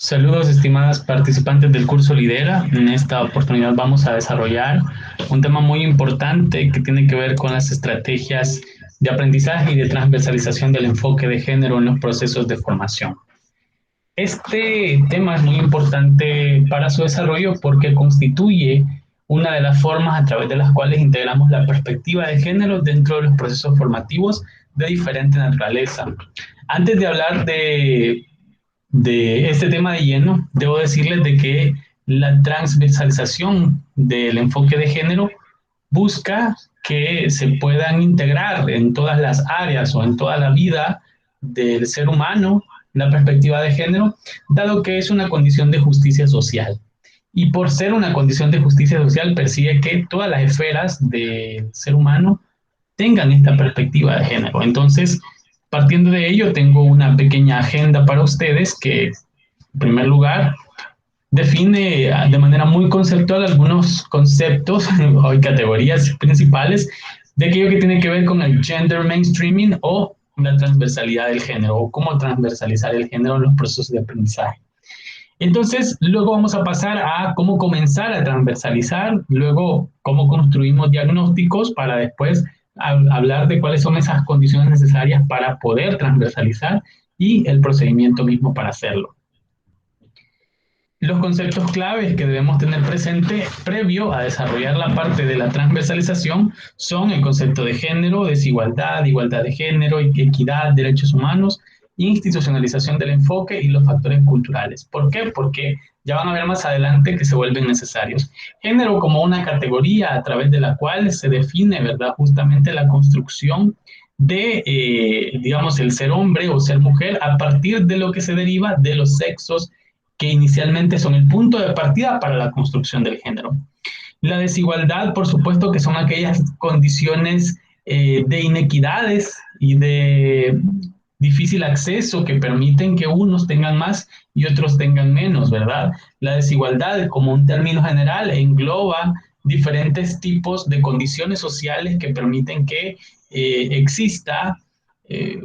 Saludos, estimadas participantes del curso Lidera. En esta oportunidad vamos a desarrollar un tema muy importante que tiene que ver con las estrategias de aprendizaje y de transversalización del enfoque de género en los procesos de formación. Este tema es muy importante para su desarrollo porque constituye una de las formas a través de las cuales integramos la perspectiva de género dentro de los procesos formativos de diferente naturaleza. Antes de hablar de este tema de lleno, debo decirles de que la transversalización del enfoque de género busca que se puedan integrar en todas las áreas o en toda la vida del ser humano la perspectiva de género, dado que es una condición de justicia social. Y por ser una condición de justicia social, persigue que todas las esferas del ser humano tengan esta perspectiva de género. Entonces, partiendo de ello, tengo una pequeña agenda para ustedes que, en primer lugar, define de manera muy conceptual algunos conceptos o categorías principales de aquello que tiene que ver con el gender mainstreaming o la transversalidad del género o cómo transversalizar el género en los procesos de aprendizaje. Entonces, luego vamos a pasar a cómo comenzar a transversalizar, luego cómo construimos diagnósticos para después hablar de cuáles son esas condiciones necesarias para poder transversalizar y el procedimiento mismo para hacerlo. Los conceptos claves que debemos tener presente previo a desarrollar la parte de la transversalización son el concepto de género, desigualdad, igualdad de género, equidad, derechos humanos, institucionalización del enfoque y los factores culturales. ¿Por qué? Porque ya van a ver más adelante que se vuelven necesarios. Género como una categoría a través de la cual se define, ¿verdad? Justamente la construcción de, digamos, el ser hombre o ser mujer a partir de lo que se deriva de los sexos que inicialmente son el punto de partida para la construcción del género. La desigualdad, por supuesto, que son aquellas condiciones de inequidades y de difícil acceso que permiten que unos tengan más y otros tengan menos, ¿verdad? La desigualdad, como un término general, engloba diferentes tipos de condiciones sociales que permiten que exista eh,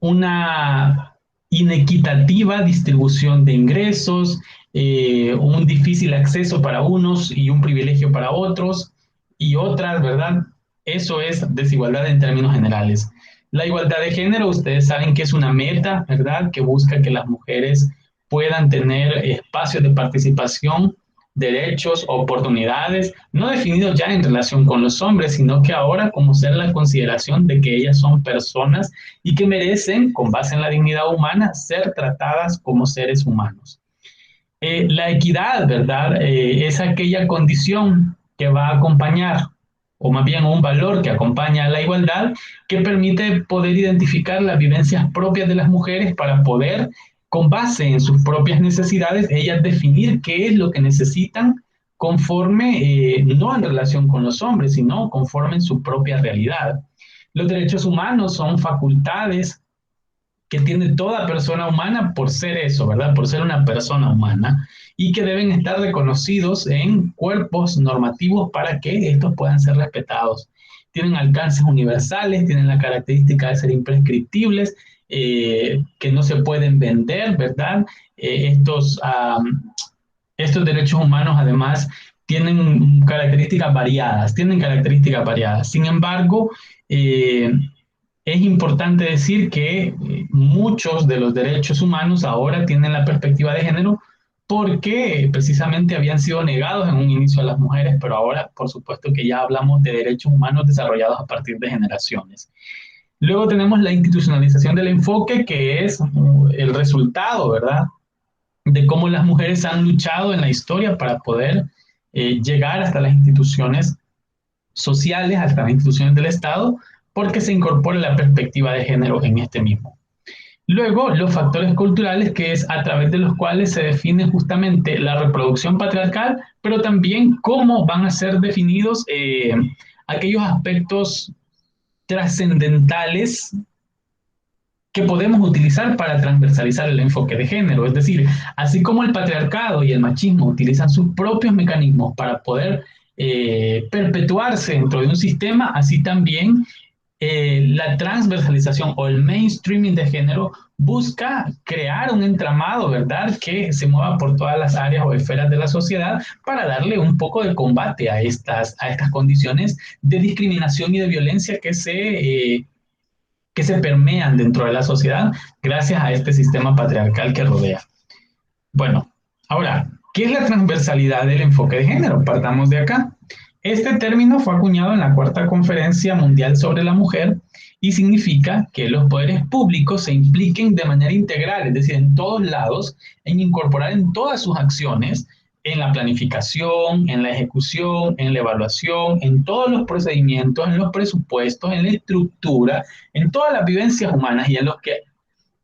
una inequitativa distribución de ingresos, un difícil acceso para unos y un privilegio para otros y otras, ¿verdad? Eso es desigualdad en términos generales. La igualdad de género, ustedes saben que es una meta, ¿verdad? Que busca que las mujeres puedan tener espacios de participación, derechos, oportunidades, no definidos ya en relación con los hombres, sino que ahora como ser la consideración de que ellas son personas y que merecen, con base en la dignidad humana, ser tratadas como seres humanos. La equidad, ¿verdad? Es aquella condición que va a acompañar, o más bien un valor que acompaña a la igualdad, que permite poder identificar las vivencias propias de las mujeres para poder, con base en sus propias necesidades, ellas definir qué es lo que necesitan conforme, no en relación con los hombres, sino conforme en su propia realidad. Los derechos humanos son facultades que tiene toda persona humana por ser eso, ¿verdad? Por ser una persona humana y que deben estar reconocidos en cuerpos normativos para que estos puedan ser respetados. Tienen alcances universales, tienen la característica de ser imprescriptibles, que no se pueden vender, ¿verdad? Estos derechos humanos además tienen características variadas. Sin embargo, es importante decir que muchos de los derechos humanos ahora tienen la perspectiva de género porque precisamente habían sido negados en un inicio a las mujeres, pero ahora, por supuesto que ya hablamos de derechos humanos desarrollados a partir de generaciones. Luego tenemos la institucionalización del enfoque, que es el resultado, ¿verdad?, de cómo las mujeres han luchado en la historia para poder llegar hasta las instituciones sociales, hasta las instituciones del Estado, porque se incorpora la perspectiva de género en este mismo. Luego, los factores culturales, que es a través de los cuales se define justamente la reproducción patriarcal, pero también cómo van a ser definidos aquellos aspectos trascendentales que podemos utilizar para transversalizar el enfoque de género. Es decir, así como el patriarcado y el machismo utilizan sus propios mecanismos para poder perpetuarse dentro de un sistema, así también la transversalización o el mainstreaming de género busca crear un entramado, ¿verdad?, que se mueva por todas las áreas o esferas de la sociedad para darle un poco de combate a estas condiciones de discriminación y de violencia que se permean dentro de la sociedad gracias a este sistema patriarcal que rodea. Bueno, ahora, ¿qué es la transversalidad del enfoque de género? Partamos de acá. Este término fue acuñado en la Cuarta Conferencia Mundial sobre la Mujer y significa que los poderes públicos se impliquen de manera integral, es decir, en todos lados, en incorporar en todas sus acciones, en la planificación, en la ejecución, en la evaluación, en todos los procedimientos, en los presupuestos, en la estructura, en todas las vivencias humanas y en los que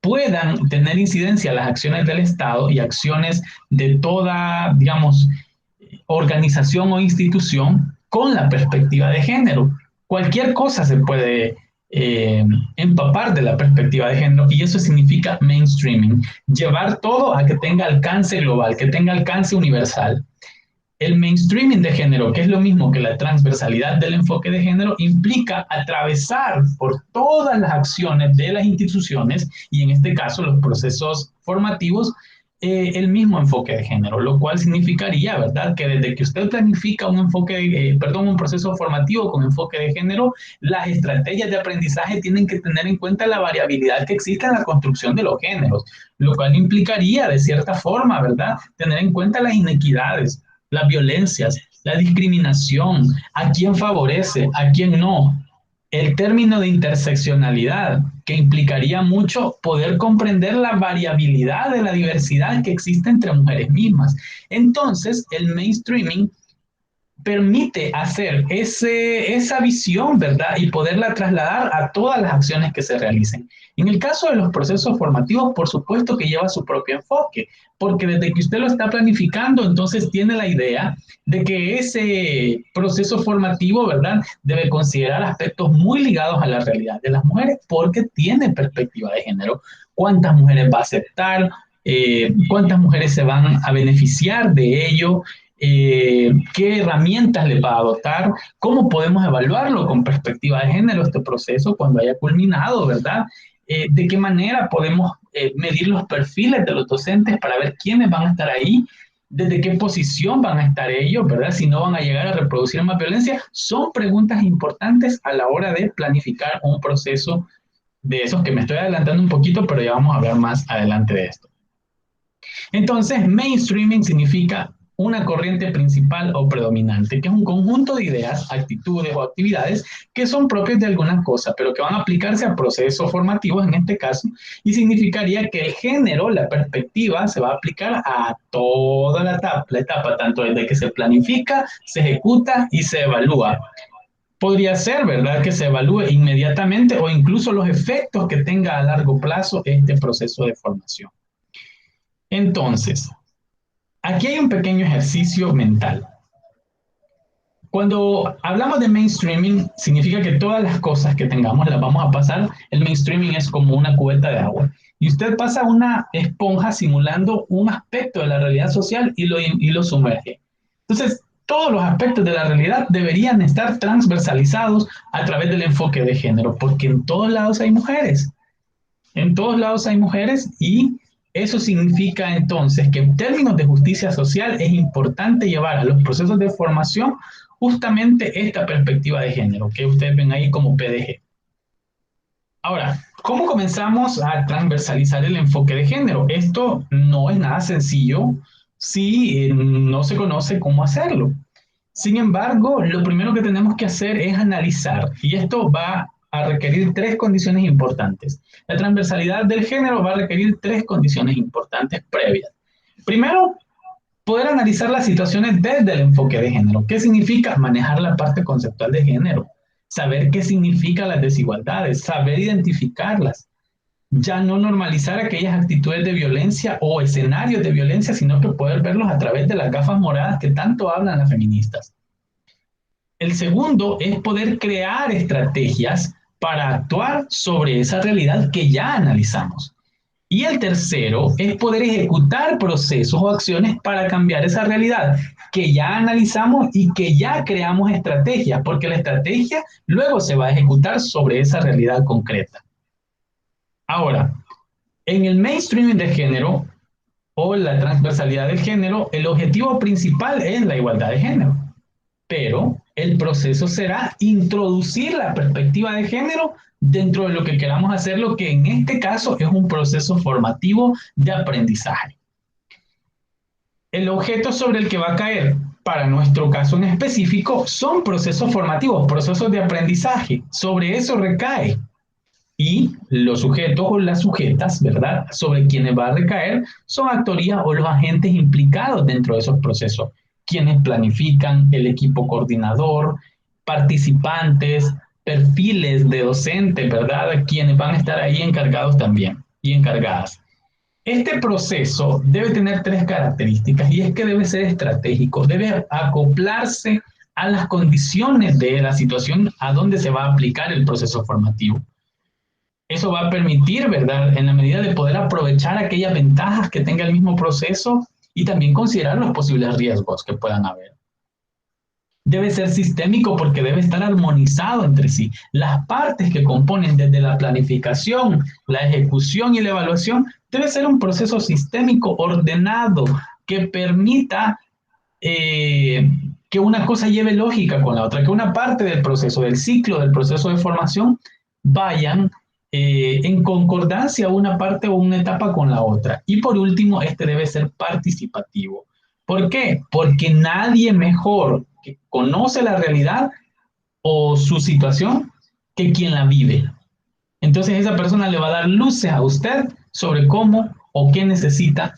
puedan tener incidencia las acciones del Estado y acciones de toda, digamos, organización o institución con la perspectiva de género. Cualquier cosa se puede empapar de la perspectiva de género y eso significa mainstreaming, llevar todo a que tenga alcance global, que tenga alcance universal. El mainstreaming de género, que es lo mismo que la transversalidad del enfoque de género, implica atravesar por todas las acciones de las instituciones y en este caso los procesos formativos, el mismo enfoque de género, lo cual significaría, ¿verdad?, que desde que usted planifica un proceso formativo con enfoque de género, las estrategias de aprendizaje tienen que tener en cuenta la variabilidad que existe en la construcción de los géneros, lo cual implicaría, de cierta forma, ¿verdad?, tener en cuenta las inequidades, las violencias, la discriminación, a quién favorece, a quién no. El término de interseccionalidad, que implicaría mucho poder comprender la variabilidad de la diversidad que existe entre mujeres mismas. Entonces, el mainstreaming permite hacer esa visión, ¿verdad?, y poderla trasladar a todas las acciones que se realicen. En el caso de los procesos formativos, por supuesto que lleva su propio enfoque, porque desde que usted lo está planificando, entonces tiene la idea de que ese proceso formativo, ¿verdad?, debe considerar aspectos muy ligados a la realidad de las mujeres, porque tiene perspectiva de género. ¿Cuántas mujeres va a aceptar? ¿Cuántas mujeres se van a beneficiar de ello? ¿Qué herramientas le va a adoptar? ¿Cómo podemos evaluarlo con perspectiva de género este proceso cuando haya culminado, ¿verdad? ¿De qué manera podemos medir los perfiles de los docentes para ver quiénes van a estar ahí? ¿Desde qué posición van a estar ellos, ¿verdad? Si no van a llegar a reproducir más violencia. Son preguntas importantes a la hora de planificar un proceso de esos que me estoy adelantando un poquito, pero ya vamos a hablar más adelante de esto. Entonces, mainstreaming significa una corriente principal o predominante, que es un conjunto de ideas, actitudes o actividades que son propias de alguna cosa, pero que van a aplicarse a procesos formativos en este caso, y significaría que el género, la perspectiva, se va a aplicar a toda la etapa tanto desde que se planifica, se ejecuta y se evalúa. Podría ser, ¿verdad?, que se evalúe inmediatamente o incluso los efectos que tenga a largo plazo este proceso de formación. Entonces, aquí hay un pequeño ejercicio mental. Cuando hablamos de mainstreaming, significa que todas las cosas que tengamos las vamos a pasar. El mainstreaming es como una cubeta de agua. Y usted pasa una esponja simulando un aspecto de la realidad social y lo sumerge. Entonces, todos los aspectos de la realidad deberían estar transversalizados a través del enfoque de género, porque en todos lados hay mujeres. En todos lados hay mujeres y eso significa entonces que en términos de justicia social es importante llevar a los procesos de formación justamente esta perspectiva de género que ustedes ven ahí como PDG. Ahora, ¿cómo comenzamos a transversalizar el enfoque de género? Esto no es nada sencillo si no se conoce cómo hacerlo. Sin embargo, lo primero que tenemos que hacer es analizar, y esto va a requerir tres condiciones importantes. La transversalidad del género va a requerir tres condiciones importantes previas. Primero, poder analizar las situaciones desde el enfoque de género. ¿Qué significa manejar la parte conceptual de género? Saber qué significan las desigualdades, saber identificarlas. Ya no normalizar aquellas actitudes de violencia o escenarios de violencia, sino que poder verlos a través de las gafas moradas que tanto hablan las feministas. El segundo es poder crear estrategias para actuar sobre esa realidad que ya analizamos. Y el tercero es poder ejecutar procesos o acciones para cambiar esa realidad que ya analizamos y que ya creamos estrategias, porque la estrategia luego se va a ejecutar sobre esa realidad concreta. Ahora, en el mainstreaming de género o la transversalidad del género, el objetivo principal es la igualdad de género, pero el proceso será introducir la perspectiva de género dentro de lo que queramos hacer, lo que en este caso es un proceso formativo de aprendizaje. El objeto sobre el que va a caer, para nuestro caso en específico, son procesos formativos, procesos de aprendizaje. Sobre eso recae. Y los sujetos o las sujetas, ¿verdad? Sobre quienes va a recaer son actorías o los agentes implicados dentro de esos procesos, quienes planifican, el equipo coordinador, participantes, perfiles de docentes, ¿verdad? Quienes van a estar ahí encargados también y encargadas. Este proceso debe tener tres características y es que debe ser estratégico, debe acoplarse a las condiciones de la situación a donde se va a aplicar el proceso formativo. Eso va a permitir, ¿verdad?, en la medida de poder aprovechar aquellas ventajas que tenga el mismo proceso y también considerar los posibles riesgos que puedan haber. Debe ser sistémico porque debe estar armonizado entre sí. Las partes que componen desde la planificación, la ejecución y la evaluación debe ser un proceso sistémico ordenado que permita que una cosa lleve lógica con la otra, que una parte del proceso, del ciclo, del proceso de formación, vayan en concordancia una parte o una etapa con la otra. Y por último, este debe ser participativo. ¿Por qué? Porque nadie mejor que conoce la realidad o su situación que quien la vive. Entonces esa persona le va a dar luces a usted sobre cómo o qué necesita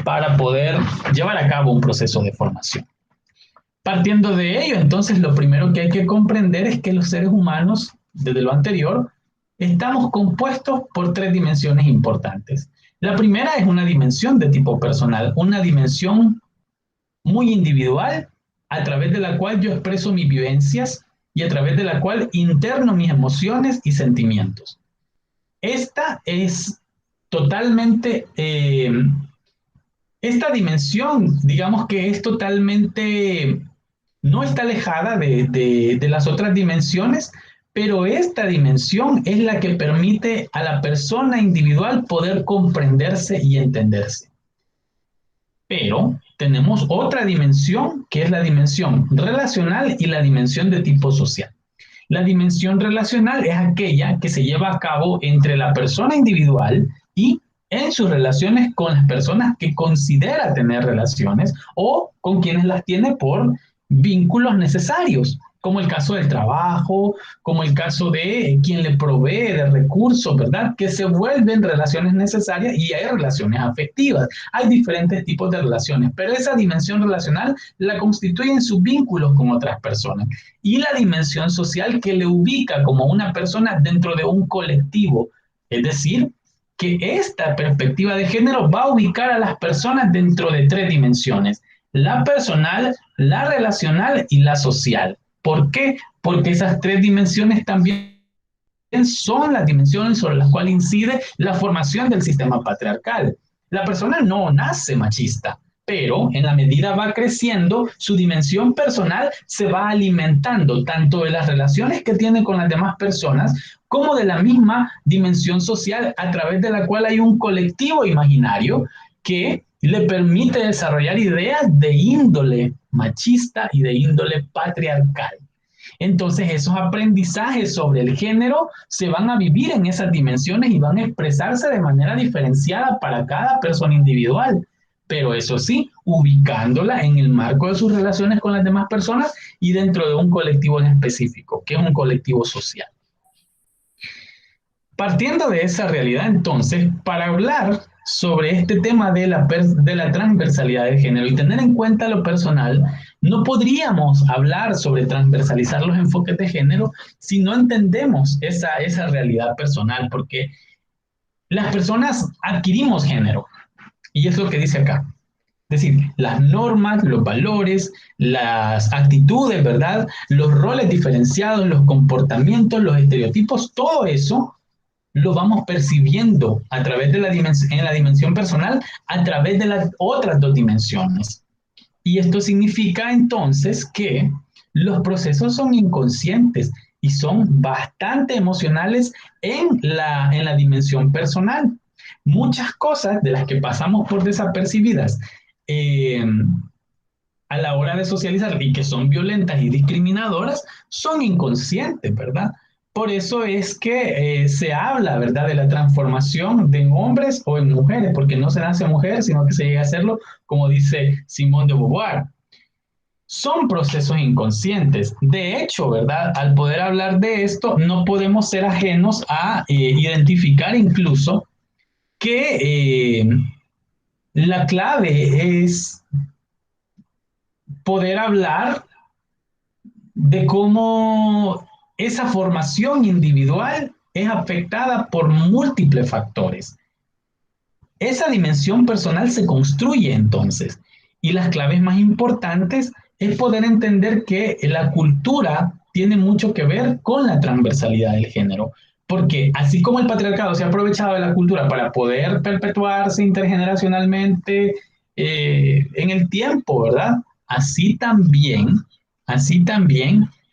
para poder llevar a cabo un proceso de formación. Partiendo de ello, entonces lo primero que hay que comprender es que los seres humanos, desde lo anterior, estamos compuestos por tres dimensiones importantes. La primera es una dimensión de tipo personal, una dimensión muy individual a través de la cual yo expreso mis vivencias y a través de la cual interno mis emociones y sentimientos. Esta es totalmente, esta dimensión, digamos que es totalmente, no está alejada de las otras dimensiones, pero esta dimensión es la que permite a la persona individual poder comprenderse y entenderse. Pero tenemos otra dimensión que es la dimensión relacional y la dimensión de tipo social. La dimensión relacional es aquella que se lleva a cabo entre la persona individual y en sus relaciones con las personas que considera tener relaciones o con quienes las tiene por vínculos necesarios, como el caso del trabajo, como el caso de quien le provee de recursos, ¿verdad? Que se vuelven relaciones necesarias y hay relaciones afectivas. Hay diferentes tipos de relaciones, pero esa dimensión relacional la constituyen sus vínculos con otras personas. Y la dimensión social que le ubica como una persona dentro de un colectivo, es decir, que esta perspectiva de género va a ubicar a las personas dentro de tres dimensiones: la personal, la relacional y la social. ¿Por qué? Porque esas tres dimensiones también son las dimensiones sobre las cuales incide la formación del sistema patriarcal. La persona no nace machista, pero en la medida va creciendo, su dimensión personal se va alimentando tanto de las relaciones que tiene con las demás personas como de la misma dimensión social a través de la cual hay un colectivo imaginario que le permite desarrollar ideas de índole machista y de índole patriarcal. Entonces esos aprendizajes sobre el género se van a vivir en esas dimensiones y van a expresarse de manera diferenciada para cada persona individual, pero eso sí, ubicándola en el marco de sus relaciones con las demás personas y dentro de un colectivo en específico, que es un colectivo social. Partiendo de esa realidad, entonces, para hablar sobre este tema de la transversalidad de género y tener en cuenta lo personal, no podríamos hablar sobre transversalizar los enfoques de género si no entendemos esa realidad personal, porque las personas adquirimos género, y es lo que dice acá. Es decir, las normas, los valores, las actitudes, ¿verdad? Los roles diferenciados, los comportamientos, los estereotipos, todo eso lo vamos percibiendo a través de en la dimensión personal, a través de las otras dos dimensiones. Y esto significa entonces que los procesos son inconscientes y son bastante emocionales en la dimensión personal. Muchas cosas de las que pasamos por desapercibidas eh, a la hora de socializar y que son violentas y discriminadoras son inconscientes, ¿verdad? Por eso es que se habla, ¿verdad?, de la transformación de en hombres o en mujeres, porque no se nace mujer, sino que se llega a hacerlo, como dice Simone de Beauvoir. Son procesos inconscientes. De hecho, ¿verdad? Al poder hablar de esto, no podemos ser ajenos a identificar incluso que la clave es poder hablar de cómo esa formación individual es afectada por múltiples factores. Esa dimensión personal se construye entonces, y las claves más importantes es poder entender que la cultura tiene mucho que ver con la transversalidad del género, porque así como el patriarcado se ha aprovechado de la cultura para poder perpetuarse intergeneracionalmente en el tiempo, ¿verdad? Así también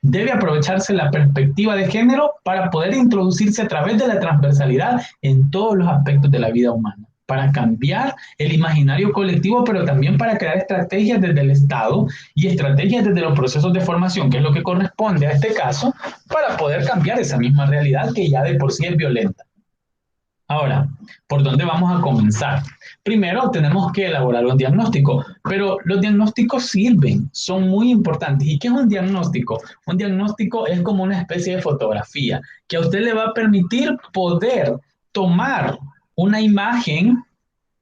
debe aprovecharse la perspectiva de género para poder introducirse a través de la transversalidad en todos los aspectos de la vida humana, para cambiar el imaginario colectivo, pero también para crear estrategias desde el Estado y estrategias desde los procesos de formación, que es lo que corresponde a este caso, para poder cambiar esa misma realidad que ya de por sí es violenta. Ahora, ¿por dónde vamos a comenzar? Primero, tenemos que elaborar un diagnóstico, pero los diagnósticos sirven, son muy importantes. ¿Y qué es un diagnóstico? Un diagnóstico es como una especie de fotografía que a usted le va a permitir poder tomar una imagen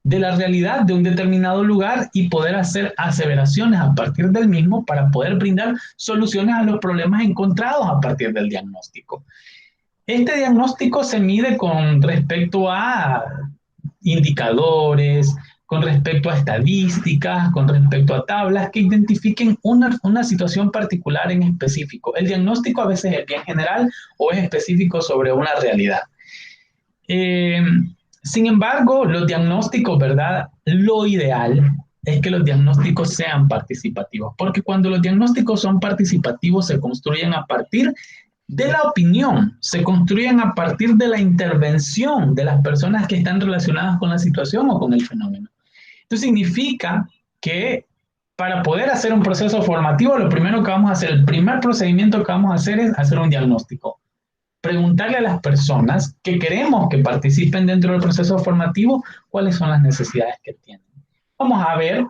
de la realidad de un determinado lugar y poder hacer aseveraciones a partir del mismo para poder brindar soluciones a los problemas encontrados a partir del diagnóstico. Este diagnóstico se mide con respecto a indicadores, con respecto a estadísticas, con respecto a tablas que identifiquen una situación particular en específico. El diagnóstico a veces es bien general o es específico sobre una realidad. Eh, Sin embargo, los diagnósticos, ¿verdad? Lo ideal es que los diagnósticos sean participativos, porque cuando los diagnósticos son participativos se construyen a partir de la opinión, se construyen a partir de la intervención de las personas que están relacionadas con la situación o con el fenómeno. Esto significa que para poder hacer un proceso formativo, lo primero que vamos a hacer, el primer procedimiento que vamos a hacer es hacer un diagnóstico. Preguntarle a las personas que queremos que participen dentro del proceso formativo cuáles son las necesidades que tienen. Vamos a ver,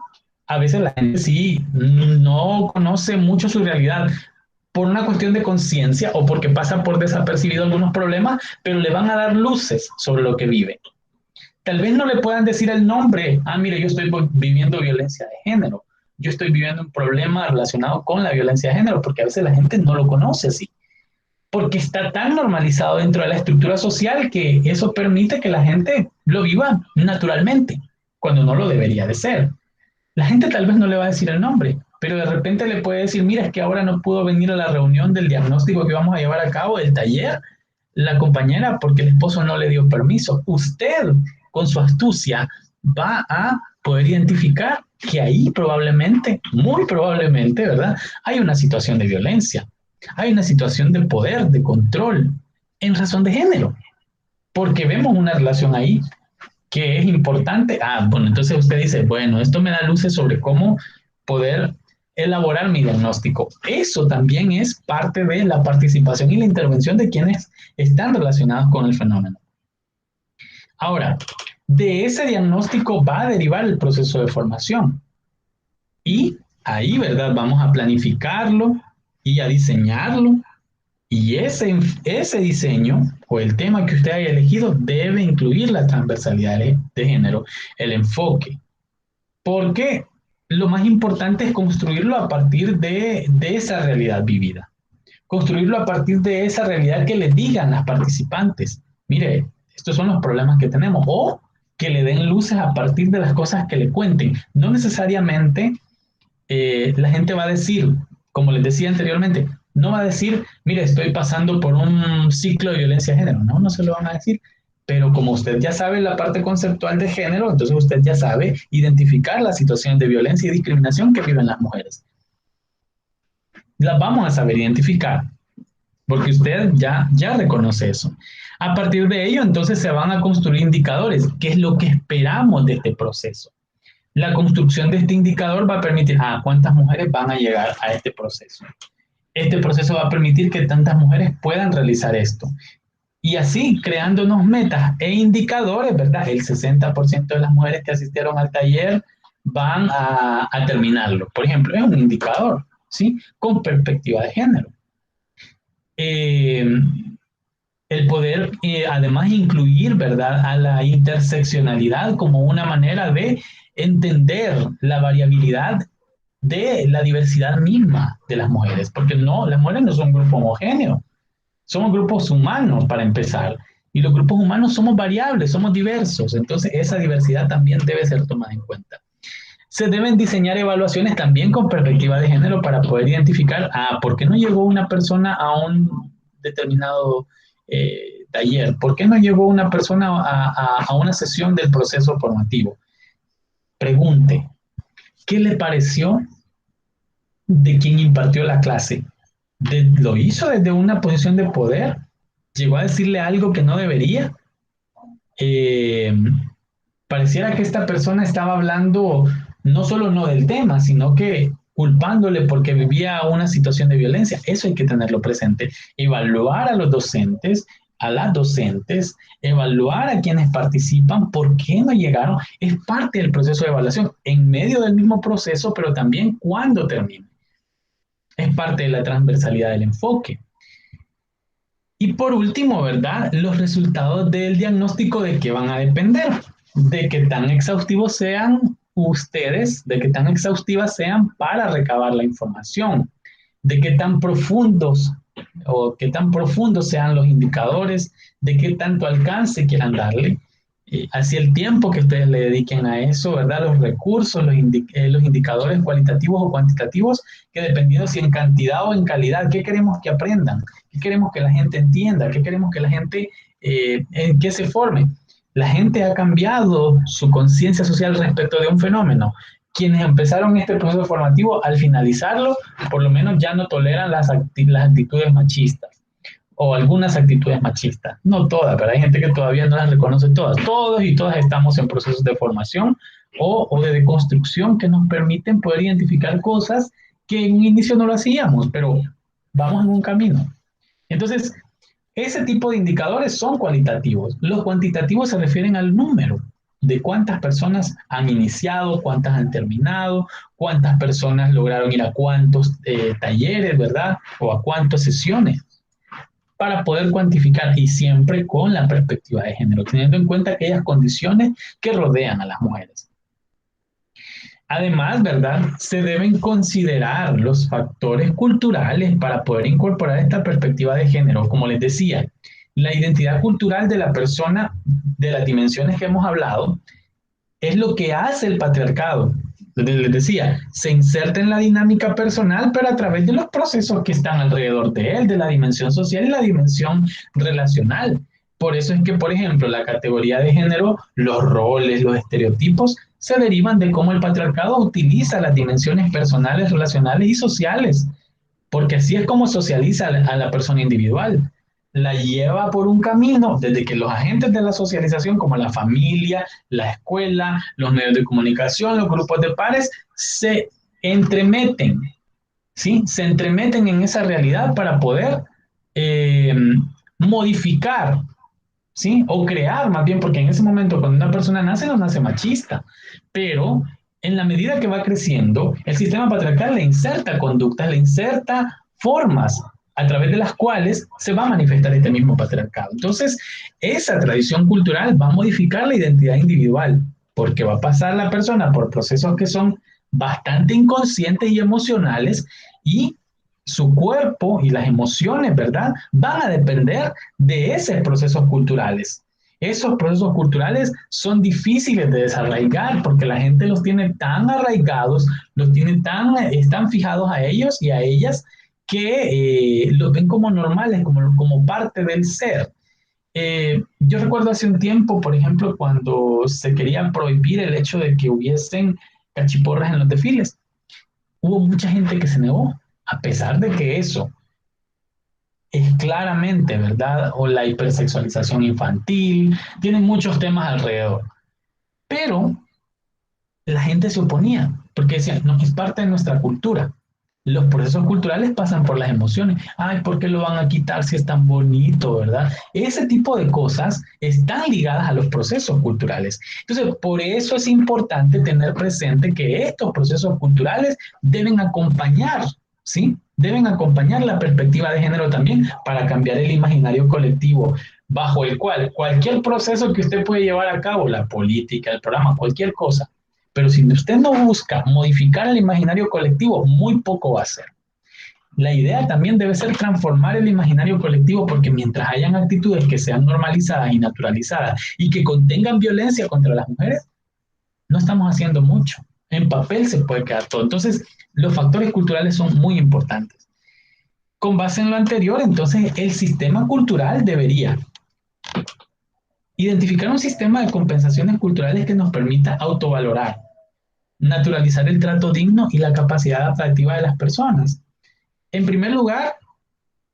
a veces la gente sí no conoce mucho su realidad por una cuestión de conciencia o porque pasa por desapercibido algunos problemas, pero le van a dar luces sobre lo que vive. Tal vez no le puedan decir el nombre, mire, yo estoy viviendo violencia de género, yo estoy viviendo un problema relacionado con la violencia de género, porque a veces la gente no lo conoce así, porque está tan normalizado dentro de la estructura social que eso permite que la gente lo viva naturalmente, cuando no lo debería de ser. La gente tal vez no le va a decir el nombre, pero de repente le puede decir, mira, es que ahora no pudo venir a la reunión del diagnóstico que vamos a llevar a cabo, el taller, la compañera, porque el esposo no le dio permiso. Usted, con su astucia, va a poder identificar que ahí probablemente, muy probablemente, ¿verdad? Hay una situación de violencia, hay una situación de poder, de control, en razón de género, porque vemos una relación ahí que es importante. Bueno, entonces usted dice, bueno, esto me da luces sobre cómo poder elaborar mi diagnóstico. Eso también es parte de la participación y la intervención de quienes están relacionados con el fenómeno. Ahora, de ese diagnóstico va a derivar el proceso de formación. Y ahí, ¿verdad? Vamos a planificarlo y a diseñarlo. Y ese diseño o el tema que usted haya elegido debe incluir la transversalidad de género, el enfoque. Porque lo más importante es construirlo a partir de esa realidad vivida. Construirlo a partir de esa realidad que le digan las participantes. Mire, estos son los problemas que tenemos. O que le den luces a partir de las cosas que le cuenten. No necesariamente la gente va a decir, como les decía anteriormente, no va a decir, mire, estoy pasando por un ciclo de violencia de género. No, no se lo van a decir. Pero como usted ya sabe la parte conceptual de género, entonces usted ya sabe identificar las situaciones de violencia y discriminación que viven las mujeres. Las vamos a saber identificar, porque usted ya reconoce eso. A partir de ello, entonces se van a construir indicadores. ¿Qué es lo que esperamos de este proceso? La construcción de este indicador va a permitir, ¿cuántas mujeres van a llegar a este proceso? Este proceso va a permitir que tantas mujeres puedan realizar esto. Y así, creándonos metas e indicadores, ¿verdad? El 60% de las mujeres que asistieron al taller van a terminarlo. Por ejemplo, es un indicador, ¿sí? Con perspectiva de género. El poder, además, incluir, ¿verdad? A la interseccionalidad como una manera de entender la variabilidad de la diversidad misma de las mujeres, porque no, las mujeres no son un grupo homogéneo. Somos grupos humanos para empezar. Y los grupos humanos somos variables, somos diversos. Entonces esa diversidad también debe ser tomada en cuenta. Se deben diseñar evaluaciones también con perspectiva de género para poder identificar por qué no llegó una persona a un determinado taller, por qué no llegó una persona a una sesión del proceso formativo. Pregunte, ¿qué le pareció de quien impartió la clase? ¿Lo hizo desde una posición de poder? ¿Llegó a decirle algo que no debería? Eh, Pareciera que esta persona estaba hablando no solo no del tema, sino que culpándole porque vivía una situación de violencia. Eso hay que tenerlo presente. Evaluar a los docentes, a las docentes, evaluar a quienes participan, por qué no llegaron, es parte del proceso de evaluación, en medio del mismo proceso, pero también cuando termine. Es parte de la transversalidad del enfoque. Y por último, ¿verdad? Los resultados del diagnóstico, ¿de qué van a depender? De que tan exhaustivos sean ustedes, de que tan exhaustivas sean para recabar la información, de qué tan profundos o qué tan profundos sean los indicadores, de qué tanto alcance quieran darle, hacia el tiempo que ustedes le dediquen a eso, ¿verdad? Los recursos, los indicadores cualitativos o cuantitativos, que dependiendo si en cantidad o en calidad, ¿qué queremos que aprendan? ¿Qué queremos que la gente entienda? ¿Qué queremos que la gente, en qué se forme? La gente ha cambiado su conciencia social respecto de un fenómeno. Quienes empezaron este proceso formativo, al finalizarlo, por lo menos ya no toleran las actitudes machistas o algunas actitudes machistas. No todas, pero hay gente que todavía no las reconoce todas. Todos y todas estamos en procesos de formación o de deconstrucción que nos permiten poder identificar cosas que en un inicio no lo hacíamos, pero vamos en un camino. Entonces, ese tipo de indicadores son cualitativos. Los cuantitativos se refieren al número de cuántas personas han iniciado, cuántas han terminado, cuántas personas lograron ir a cuántos talleres, ¿verdad? O a cuántas sesiones, para poder cuantificar y siempre con la perspectiva de género, teniendo en cuenta aquellas condiciones que rodean a las mujeres. Además, ¿verdad? Se deben considerar los factores culturales para poder incorporar esta perspectiva de género. Como les decía, la identidad cultural de la persona, de las dimensiones que hemos hablado, es lo que hace el patriarcado. Les decía, se inserta en la dinámica personal, pero a través de los procesos que están alrededor de él, de la dimensión social y la dimensión relacional. Por eso es que, por ejemplo, la categoría de género, los roles, los estereotipos, se derivan de cómo el patriarcado utiliza las dimensiones personales, relacionales y sociales, porque así es como socializa a la persona individual. La lleva por un camino desde que los agentes de la socialización, como la familia, la escuela, los medios de comunicación, los grupos de pares, se entremeten, ¿sí? Se entremeten en esa realidad para poder eh, modificar, ¿sí? O crear más bien, porque en ese momento cuando una persona nace, no nace machista, pero en la medida que va creciendo, el sistema patriarcal le inserta conductas, le inserta formas a través de las cuales se va a manifestar este mismo patriarcado. Entonces, esa tradición cultural va a modificar la identidad individual, porque va a pasar la persona por procesos que son bastante inconscientes y emocionales, y su cuerpo y las emociones, ¿verdad? Van a depender de esos procesos culturales. Esos procesos culturales son difíciles de desarraigar porque la gente los tiene tan arraigados, están fijados a ellos y a ellas que los ven como normales, como parte del ser. Yo recuerdo hace un tiempo, por ejemplo, cuando se quería prohibir el hecho de que hubiesen cachiporras en los desfiles. Hubo mucha gente que se negó, a pesar de que eso es claramente, ¿verdad? O la hipersexualización infantil, tiene muchos temas alrededor. Pero la gente se oponía, porque decían, no, es parte de nuestra cultura. Los procesos culturales pasan por las emociones. Ay, ¿por qué lo van a quitar si es tan bonito, verdad? Ese tipo de cosas están ligadas a los procesos culturales. Entonces, por eso es importante tener presente que estos procesos culturales deben acompañar, ¿sí? Deben acompañar la perspectiva de género también para cambiar el imaginario colectivo bajo el cual cualquier proceso que usted puede llevar a cabo, la política, el programa, cualquier cosa, pero si usted no busca modificar el imaginario colectivo, muy poco va a hacer. La idea también debe ser transformar el imaginario colectivo porque mientras hayan actitudes que sean normalizadas y naturalizadas y que contengan violencia contra las mujeres, no estamos haciendo mucho. En papel se puede quedar todo. Entonces, los factores culturales son muy importantes. Con base en lo anterior, entonces, el sistema cultural debería identificar un sistema de compensaciones culturales que nos permita autovalorar, naturalizar el trato digno y la capacidad adaptativa de las personas. En primer lugar,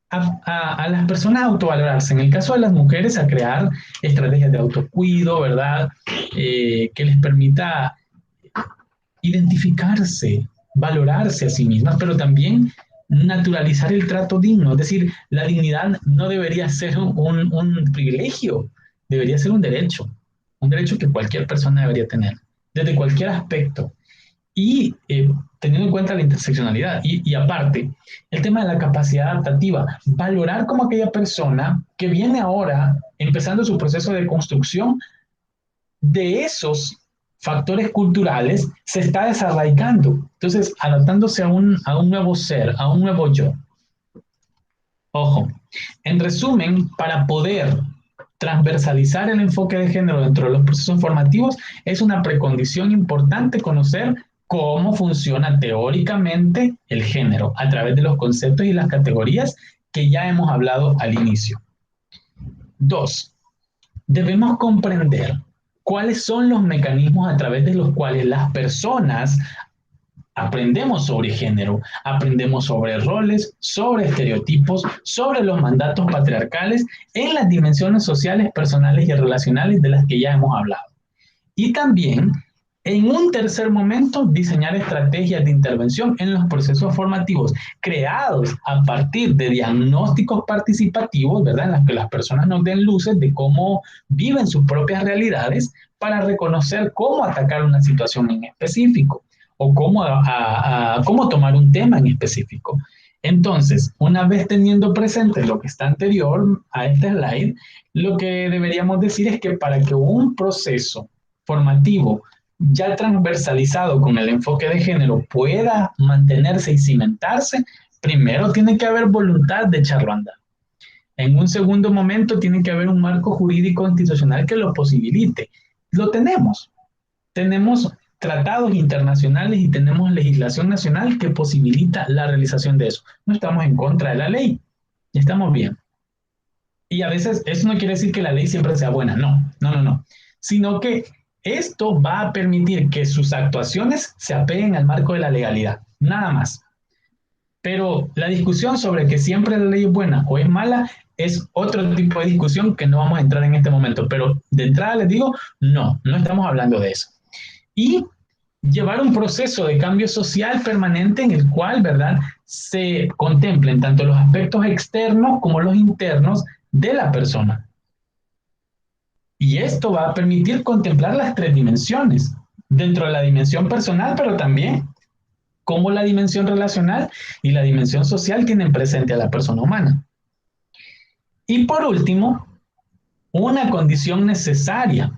a las personas a autovalorarse. En el caso de las mujeres, a crear estrategias de autocuido, ¿verdad? Que les permita identificarse, valorarse a sí mismas, pero también naturalizar el trato digno. Es decir, la dignidad no debería ser un privilegio, debería ser un derecho que cualquier persona debería tener, desde cualquier aspecto y teniendo en cuenta la interseccionalidad. Y aparte, el tema de la capacidad adaptativa, valorar como aquella persona que viene ahora empezando su proceso de construcción de esos factores culturales, se está desarraigando. Entonces, adaptándose a un nuevo ser, a un nuevo yo. Ojo, en resumen, para poder transversalizar el enfoque de género dentro de los procesos formativos, es una precondición importante conocer cómo funciona teóricamente el género a través de los conceptos y las categorías que ya hemos hablado al inicio. Dos, debemos comprender cuáles son los mecanismos a través de los cuales las personas aprendemos sobre género, aprendemos sobre roles, sobre estereotipos, sobre los mandatos patriarcales en las dimensiones sociales, personales y relacionales de las que ya hemos hablado. Y también, en un tercer momento, diseñar estrategias de intervención en los procesos formativos creados a partir de diagnósticos participativos, ¿verdad? En los que las personas nos den luces de cómo viven sus propias realidades para reconocer cómo atacar una situación en específico o cómo tomar un tema en específico. Entonces, una vez teniendo presente lo que está anterior a este slide, lo que deberíamos decir es que para que un proceso formativo ya transversalizado con el enfoque de género pueda mantenerse y cimentarse, primero tiene que haber voluntad de echarlo a andar. En un segundo momento tiene que haber un marco jurídico institucional que lo posibilite. Lo tenemos. Tenemos tratados internacionales y tenemos legislación nacional que posibilita la realización de eso. No estamos en contra de la ley, estamos bien. Y a veces eso no quiere decir que la ley siempre sea buena, no, sino que esto va a permitir que sus actuaciones se apeguen al marco de la legalidad, nada más. Pero la discusión sobre que siempre la ley es buena o es mala es otro tipo de discusión que no vamos a entrar en este momento. Pero de entrada les digo, no estamos hablando de eso. Y llevar un proceso de cambio social permanente en el cual, ¿verdad?, se contemplen tanto los aspectos externos como los internos de la persona. Y esto va a permitir contemplar las tres dimensiones, dentro de la dimensión personal, pero también cómo la dimensión relacional y la dimensión social tienen presente a la persona humana. Y por último, una condición necesaria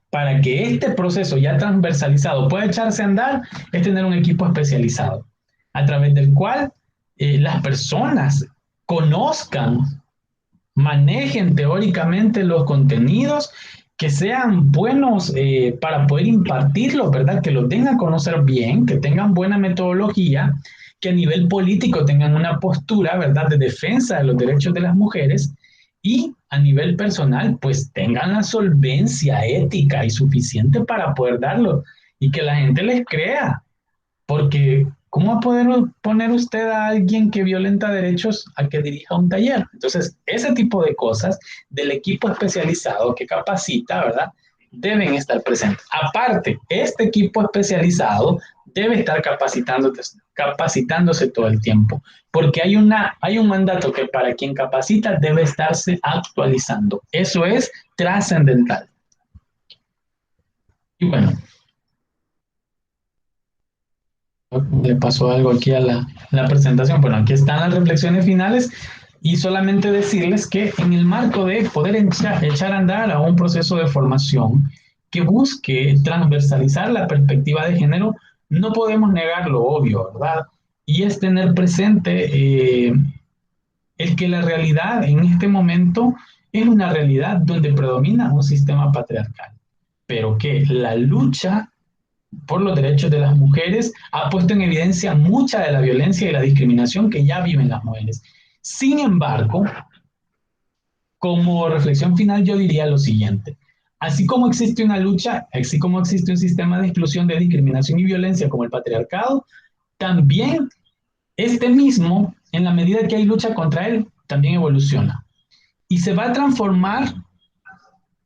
para que este proceso ya transversalizado pueda echarse a andar es tener un equipo especializado, a través del cual las personas conozcan, manejen teóricamente los contenidos, que sean buenos para poder impartirlos, ¿verdad? Que los den a conocer bien, que tengan buena metodología, que a nivel político tengan una postura, ¿verdad?, de defensa de los derechos de las mujeres y a nivel personal, pues tengan la solvencia ética y suficiente para poder darlo y que la gente les crea. Porque, ¿cómo va a poder poner usted a alguien que violenta derechos a que dirija un taller? Entonces, ese tipo de cosas del equipo especializado que capacita, ¿verdad? Deben estar presentes. Aparte, este equipo especializado debe estar capacitándose todo el tiempo, porque hay un mandato que para quien capacita debe estarse actualizando. Eso es trascendental. Y bueno, le pasó algo aquí a la presentación. Bueno, aquí están las reflexiones finales y solamente decirles que en el marco de poder echar a andar a un proceso de formación que busque transversalizar la perspectiva de género, no podemos negar lo obvio, ¿verdad? Y es tener presente el que la realidad en este momento es una realidad donde predomina un sistema patriarcal, pero que la lucha por los derechos de las mujeres ha puesto en evidencia mucha de la violencia y la discriminación que ya viven las mujeres. Sin embargo, como reflexión final yo diría lo siguiente. Así como existe una lucha, así como existe un sistema de exclusión, de discriminación y violencia como el patriarcado, también este mismo, en la medida que hay lucha contra él, también evoluciona. Y se va a transformar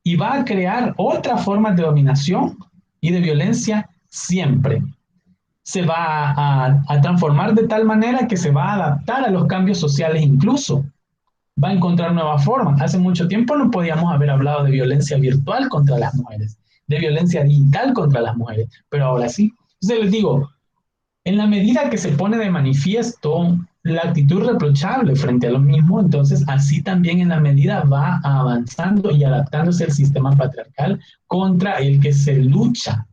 y va a crear otras formas de dominación y de violencia siempre. Se va a transformar de tal manera que se va a adaptar a los cambios sociales incluso. Va a encontrar nuevas formas. Hace mucho tiempo no podíamos haber hablado de violencia virtual contra las mujeres, de violencia digital contra las mujeres, pero ahora sí. Entonces les digo, en la medida que se pone de manifiesto la actitud reprochable frente a lo mismo, entonces así también en la medida va avanzando y adaptándose el sistema patriarcal contra el que se lucha,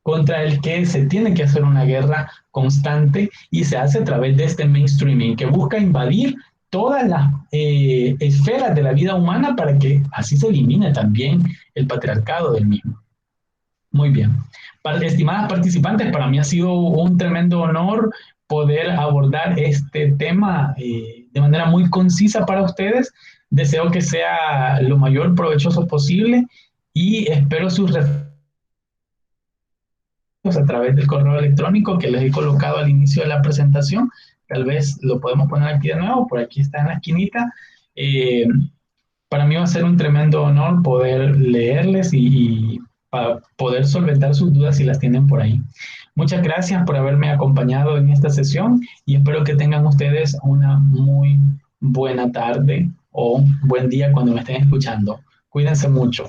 contra el que se tiene que hacer una guerra constante y se hace a través de este mainstreaming que busca invadir todas las esferas de la vida humana para que así se elimine también el patriarcado del mismo. Muy bien. Estimadas participantes, para mí ha sido un tremendo honor poder abordar este tema de manera muy concisa para ustedes. Deseo que sea lo mayor provechoso posible y espero sus reflexiones a través del correo electrónico que les he colocado al inicio de la presentación. Tal vez lo podemos poner aquí de nuevo, por aquí está en la esquinita. Eh, para mí va a ser un tremendo honor poder leerles y para poder solventar sus dudas si las tienen por ahí. Muchas gracias por haberme acompañado en esta sesión y espero que tengan ustedes una muy buena tarde o buen día cuando me estén escuchando. Cuídense mucho.